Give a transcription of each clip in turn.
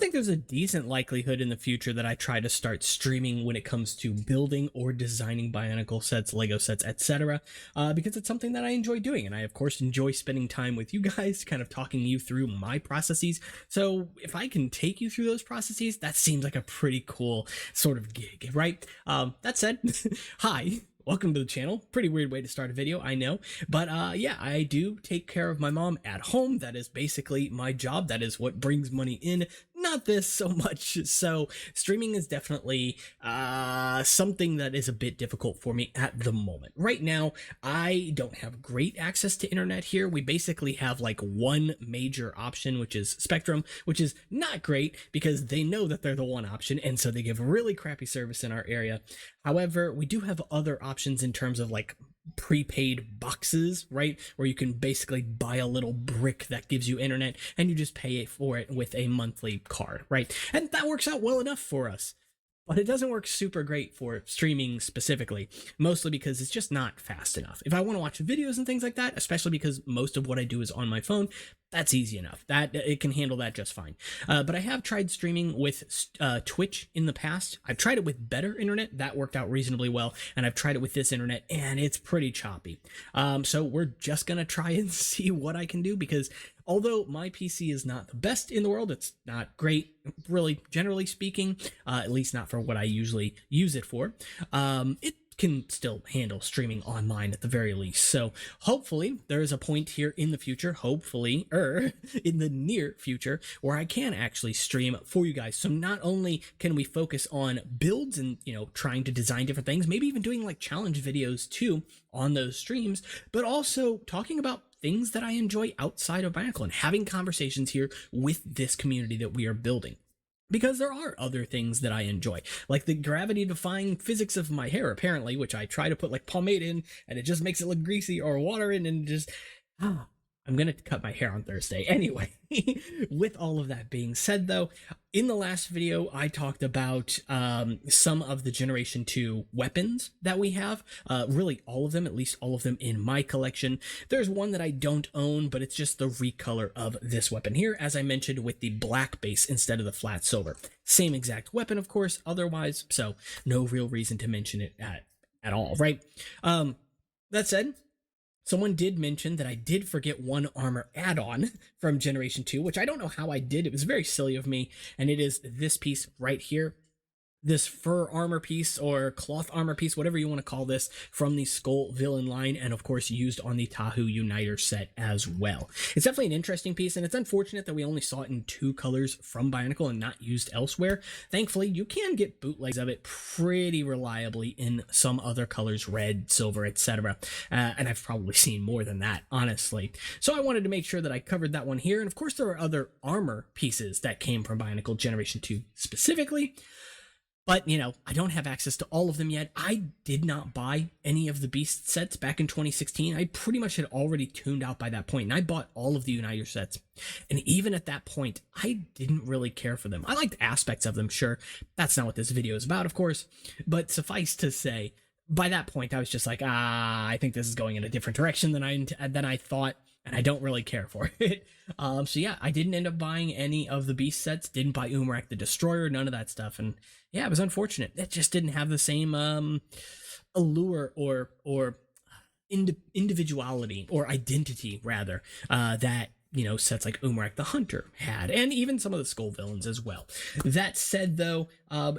think there's a decent likelihood in the future that I try to start streaming when it comes to building or designing Bionicle sets, Lego sets, etc. Because it's something that I enjoy doing, and I of course enjoy spending time with you guys, kind of talking you through my processes. So if I can take you through those processes, that seems like a pretty cool sort of gig, right? That said, hi. Welcome to the channel. Pretty weird way to start a video, I know. But yeah, I do take care of my mom at home. That is basically my job. That is what brings money in. Not this so much. So streaming is definitely something that is a bit difficult for me at the moment. Right now, I don't have great access to internet here. We basically have like one major option, which is Spectrum, which is not great because they know that they're the one option, and so they give really crappy service in our area. However, we do have other options in terms of like prepaid boxes, right? Where you can basically buy a little brick that gives you internet and you just pay for it with a monthly card, right? And that works out well enough for us. But it doesn't work super great for streaming specifically, mostly because it's just not fast enough. If I want to watch videos and things like that, especially because most of what I do is on my phone, that's easy enough. That it can handle that just fine. But I have tried streaming with Twitch in the past. I've tried it with better internet. That worked out reasonably well. And I've tried it with this internet, and it's pretty choppy. So we're just going to try and see what I can do, because although my PC is not the best in the world, it's not great, really, generally speaking, at least not for what I usually use it for. It can still handle streaming online at the very least. So hopefully there is a point here in the future, hopefully, in the near future, where I can actually stream for you guys. So not only can we focus on builds and, you know, trying to design different things, maybe even doing like challenge videos too on those streams, but also talking about things that I enjoy outside of Bionicle and having conversations here with this community that we are building. Because there are other things that I enjoy, like the gravity-defying physics of my hair, apparently, which I try to put like pomade in, and it just makes it look greasy, or water in, and just... I'm gonna cut my hair on Thursday. Anyway, with all of that being said, though, in the last video, I talked about some of the Generation 2 weapons that we have. Really, all of them, at least all of them in my collection. There's one that I don't own, but it's just the recolor of this weapon here, as I mentioned, with the black base instead of the flat silver. Same exact weapon, of course, otherwise, so no real reason to mention it at all, right? That said, someone did mention that I did forget one armor add-on from Generation 2, which I don't know how I did. It was very silly of me, and it is this piece right here. This fur armor piece, or cloth armor piece, whatever you want to call this, from the Skull Villain line, and of course used on the Tahu Uniter set as well. It's definitely an interesting piece, and it's unfortunate that we only saw it in 2 colors from Bionicle and not used elsewhere. Thankfully, you can get bootlegs of it pretty reliably in some other colors, red, silver, etc. And I've probably seen more than that, honestly. So I wanted to make sure that I covered that one here, and of course there are other armor pieces that came from Bionicle Generation 2 specifically. But, you know, I don't have access to all of them yet. I did not buy any of the Beast sets back in 2016. I pretty much had already tuned out by that point, and I bought all of the Uniter sets. And even at that point, I didn't really care for them. I liked aspects of them, sure. That's not what this video is about, of course. But suffice to say, by that point, I was just like, I think this is going in a different direction than I thought, and I don't really care for it. So yeah, I didn't end up buying any of the Beast sets, didn't buy Umarak the Destroyer, none of that stuff, and yeah, it was unfortunate. It just didn't have the same allure or individuality, or identity, rather, that, you know, sets like Umarak the Hunter had, and even some of the Skull Villains as well. That said, though,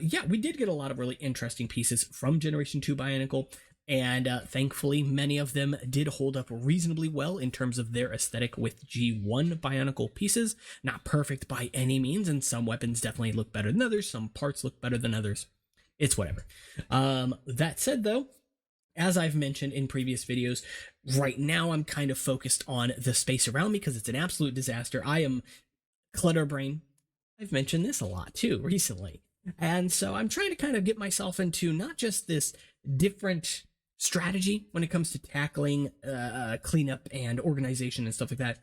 yeah, we did get a lot of really interesting pieces from Generation 2 Bionicle, and thankfully many of them did hold up reasonably well in terms of their aesthetic with G1 Bionicle pieces. Not perfect by any means, and some weapons definitely look better than others, some parts look better than others. It's whatever. That said, though, as I've mentioned in previous videos, right now I'm kind of focused on the space around me because it's an absolute disaster. I am clutterbrain. I've mentioned this a lot too recently. And so I'm trying to kind of get myself into not just this different strategy when it comes to tackling cleanup and organization and stuff like that,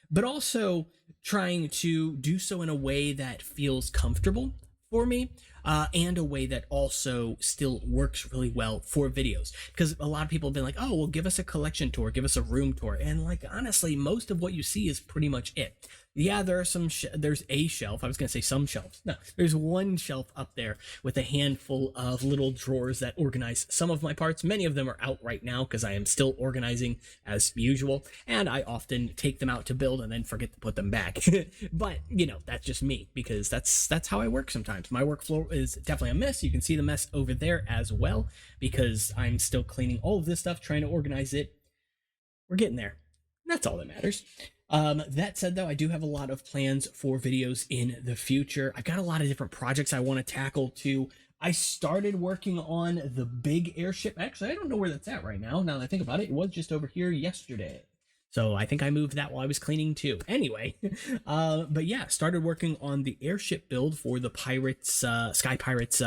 but also trying to do so in a way that feels comfortable for me. and a way that also still works really well for videos. Because a lot of people have been like, oh, well, give us a collection tour, give us a room tour. And like, honestly, most of what you see is pretty much it. Yeah, there are there's a shelf. I was going to say some shelves. No, there's one shelf up there with a handful of little drawers that organize some of my parts. Many of them are out right now because I am still organizing as usual. And I often take them out to build and then forget to put them back. But, you know, that's just me because that's how I work sometimes. My workflow is definitely a mess. You can see the mess over there as well because I'm still cleaning all of this stuff, trying to organize it. We're getting there. That's all that matters. That said, though, I do have a lot of plans for videos in the future. I've got a lot of different projects I want to tackle too. I started working on the big airship. Actually, I don't know where that's at right now. Now that I think about it, it was just over here yesterday. So I think I moved that while I was cleaning too. Anyway, but yeah, started working on the airship build for the Pirates, Sky Pirates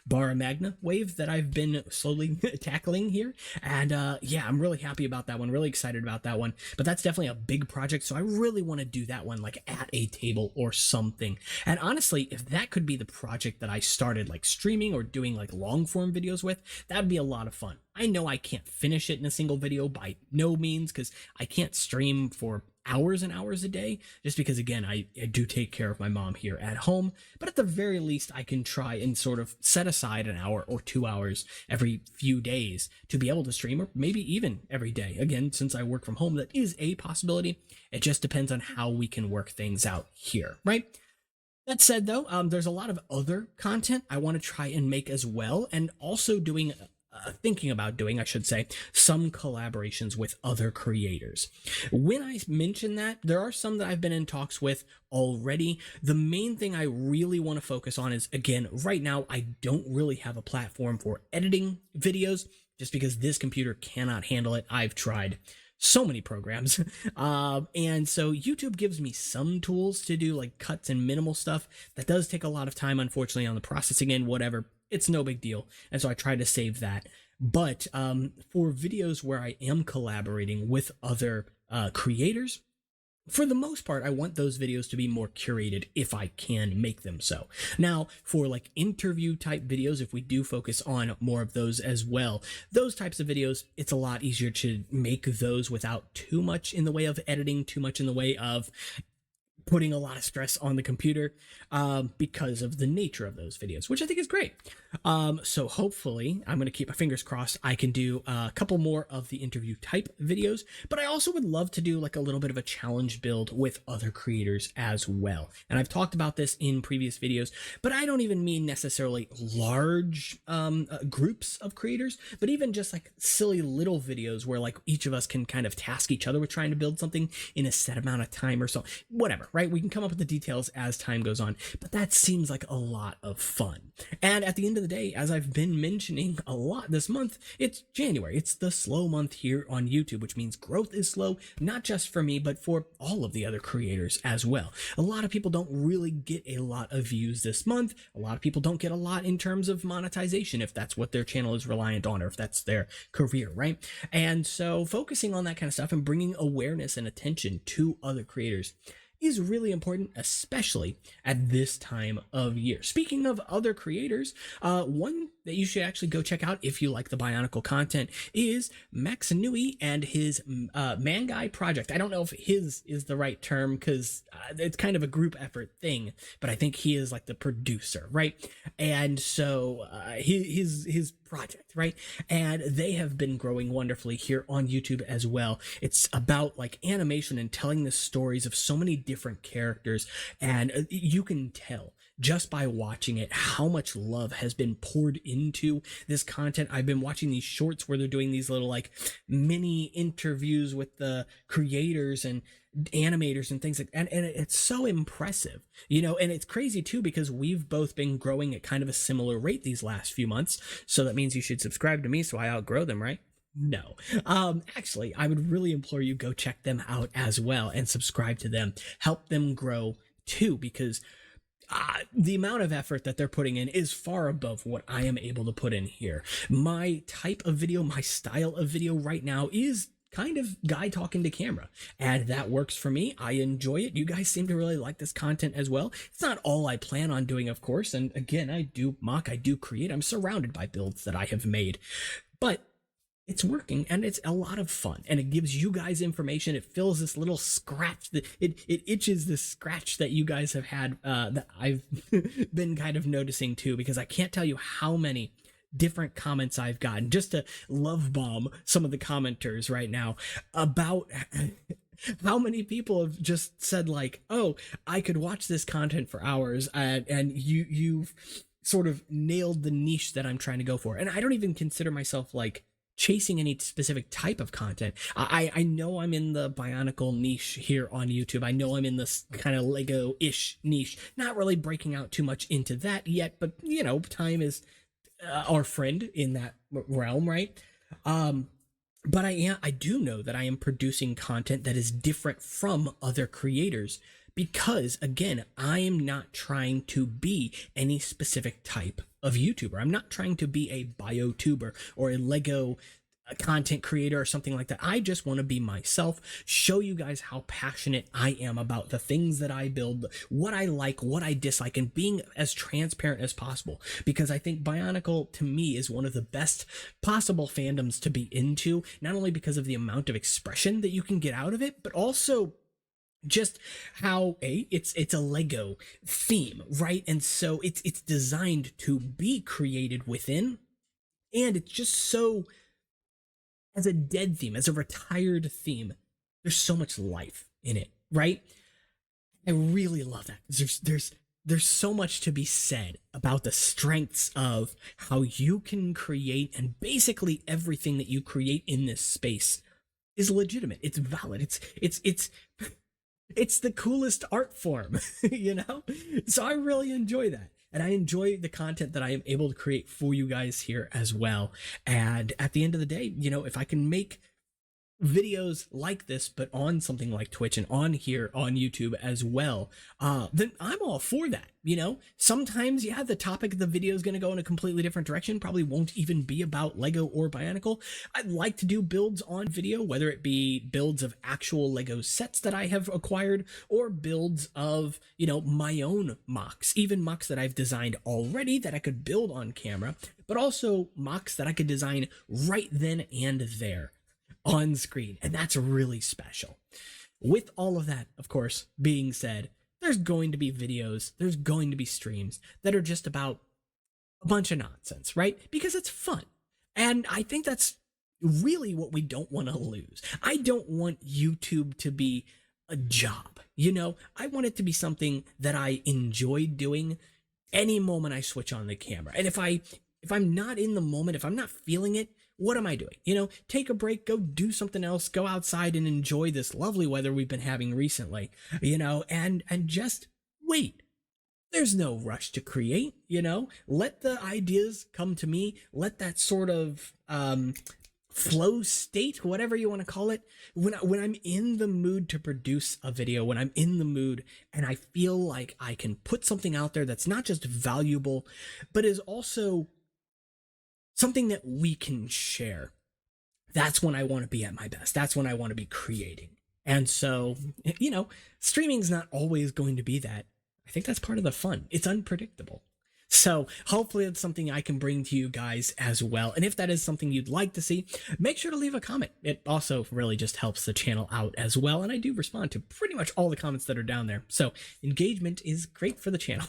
Barra Magna wave that I've been slowly tackling here. And yeah, I'm really happy about that one, really excited about that one. But that's definitely a big project, so I really want to do that one like at a table or something. And honestly, if that could be the project that I started like streaming or doing like long form videos with, that'd be a lot of fun. I know I can't finish it in a single video by no means because I can't stream for hours and hours a day just because, again, I do take care of my mom here at home. But at the very least, I can try and sort of set aside an hour or 2 hours every few days to be able to stream, or maybe even every day. Again, since I work from home, that is a possibility. It just depends on how we can work things out here, right? That said, though, there's a lot of other content I want to try and make as well, and also thinking about doing, I should say, some collaborations with other creators. When I mention that, there are some that I've been in talks with already. The main thing I really want to focus on is, again, right now, I don't really have a platform for editing videos just because this computer cannot handle it. I've tried so many programs. And so YouTube gives me some tools to do like cuts and minimal stuff. That does take a lot of time, unfortunately, on the processing end, whatever. It's no big deal. And so I try to save that. But for videos where I am collaborating with other creators, for the most part, I want those videos to be more curated if I can make them so. Now, for like interview type videos, if we do focus on more of those as well, those types of videos, it's a lot easier to make those without too much in the way of editing, too much in the way of putting a lot of stress on the computer because of the nature of those videos, which I think is great. So hopefully, I'm going to keep my fingers crossed, I can do a couple more of the interview type videos, but I also would love to do like a little bit of a challenge build with other creators as well. And I've talked about this in previous videos, but I don't even mean necessarily large groups of creators, but even just like silly little videos where like each of us can kind of task each other with trying to build something in a set amount of time or so, whatever, right? We can come up with the details as time goes on, but that seems like a lot of fun. And at the end of the day, as I've been mentioning a lot this month, it's January. It's the slow month here on YouTube, which means growth is slow, not just for me, but for all of the other creators as well. A lot of people don't really get a lot of views this month. A lot of people don't get a lot in terms of monetization if that's what their channel is reliant on or if that's their career, right? And so focusing on that kind of stuff and bringing awareness and attention to other creators is really important, especially at this time of year. Speaking of other creators, one that you should actually go check out if you like the Bionicle content is Max Nui and his Manguy project. I don't know if his is the right term because it's kind of a group effort thing, but I think he is like the producer, right? And so his project, right? And they have been growing wonderfully here on YouTube as well. It's about like animation and telling the stories of so many different characters, and you can tell just by watching it how much love has been poured into this content. I've been watching these shorts where they're doing these little like mini interviews with the creators and animators and things like and it's so impressive, you know. And it's crazy too because we've both been growing at kind of a similar rate these last few months, so that means you should subscribe to me so I outgrow them, right? No. Actually, I would really implore you go check them out as well and subscribe to them, help them grow too, because the amount of effort that they're putting in is far above what I am able to put in here. My type of video, my style of video right now is kind of guy talking to camera, and that works for me. I enjoy it. You guys seem to really like this content as well. It's not all I plan on doing, of course, and again, I do create. I'm surrounded by builds that I have made, but it's working and it's a lot of fun, and it gives you guys information. It fills this little scratch that it itches this scratch that you guys have had, that I've been kind of noticing too, because I can't tell you how many different comments I've gotten, just to love bomb some of the commenters right now, about how many people have just said like, oh, I could watch this content for hours, and you've sort of nailed the niche that I'm trying to go for. And I don't even consider myself like chasing any specific type of content. I know I'm in the Bionicle niche here on YouTube. I know I'm in this kind of Lego-ish niche, not really breaking out too much into that yet, but you know, time is our friend in that realm, right? But I do know that I am producing content that is different from other creators, because again, I am not trying to be any specific type of YouTuber. I'm not trying to be a BioTuber or a Lego content creator or something like that. I just want to be myself, show you guys how passionate I am about the things that I build, what I like, what I dislike, and being as transparent as possible, because I think Bionicle to me is one of the best possible fandoms to be into, not only because of the amount of expression that you can get out of it, but also just how it's a Lego theme, right? And so it's designed to be created within, and it's just so, as a dead theme, as a retired theme, there's so much life in it, right? I really love that. There's so much to be said about the strengths of how you can create, and basically everything that you create in this space is legitimate. It's valid. It's the coolest art form, you know? So I really enjoy that. And I enjoy the content that I am able to create for you guys here as well. And at the end of the day, you know, if I can make videos like this, but on something like Twitch and on here on YouTube as well, then I'm all for that. You know, sometimes, yeah, the topic of the video is going to go in a completely different direction, probably won't even be about Lego or Bionicle. I'd like to do builds on video, whether it be builds of actual Lego sets that I have acquired, or builds of, you know, my own mocks, even mocks that I've designed already that I could build on camera, but also mocks that I could design right then and there on screen, and that's really special. With all of that, of course, being said, there's going to be videos, there's going to be streams that are just about a bunch of nonsense, right? Because it's fun. And I think that's really what we don't want to lose. I don't want YouTube to be a job, you know? I want it to be something that I enjoy doing any moment I switch on the camera. And if I'm not in the moment, if I'm not feeling it, what am I doing? You know, take a break, go do something else, go outside and enjoy this lovely weather we've been having recently, you know, and just wait. There's no rush to create, you know, let the ideas come to me. Let that sort of flow state, whatever you want to call it, when I'm in the mood to produce a video, when I'm in the mood and I feel like I can put something out there that's not just valuable, but is also something that we can share, that's when I want to be at my best. That's when I want to be creating. And so, you know, streaming's not always going to be that. I think that's part of the fun. It's unpredictable. So hopefully it's something I can bring to you guys as well. And if that is something you'd like to see, make sure to leave a comment. It also really just helps the channel out as well. And I do respond to pretty much all the comments that are down there. So engagement is great for the channel.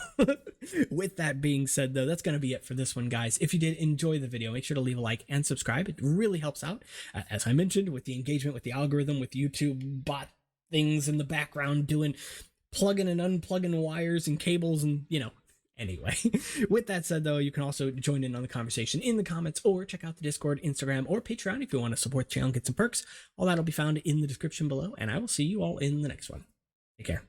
With that being said, though, that's going to be it for this one, guys. If you did enjoy the video, make sure to leave a like and subscribe. It really helps out. As I mentioned, with the engagement, with the algorithm, with YouTube bot things in the background doing plugging and unplugging wires and cables and, you know. Anyway, with that said, though, you can also join in on the conversation in the comments, or check out the Discord, Instagram, or Patreon if you want to support the channel and get some perks. All that'll be found in the description below, and I will see you all in the next one. Take care.